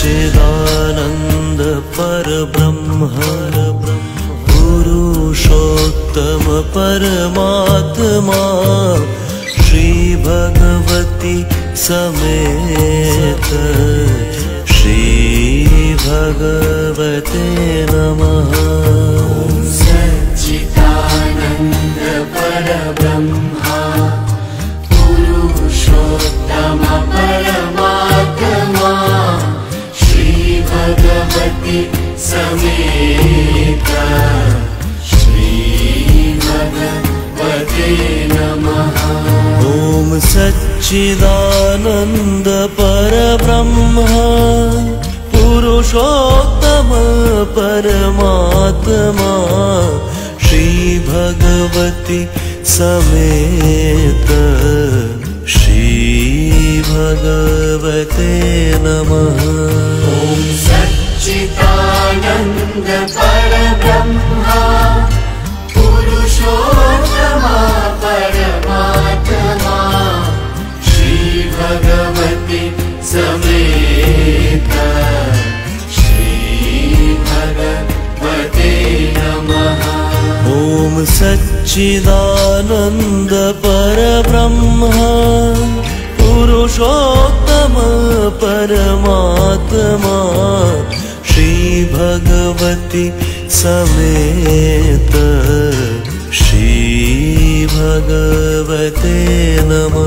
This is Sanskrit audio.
सच्चिदानन्द परब्रह्म पुरुषोत्तम परमात्मा श्री भगवती समेत श्री भगवते नमः। सच्चिदानन्द परब्रह्मा पुरुषोत्तम परमात्मा श्री भगवती समेत श्री भगवते नमः। ॐ सच्चिदानन्द परब्रह्म पुरुषोत्तम परमात्मा श्री भगवती समेत श्री भगवते नमः। ॐ सच्चिदानन्द परब्रह्मा पुरुषोत्तम परमात्मा श्री भगवती समेत श्री भगवते नमः। ॐ सच्चिदानन्द परब्रह्म पुरुषोत्तम परमात्मा श्री भगवती समेत श्री भगवते नमः।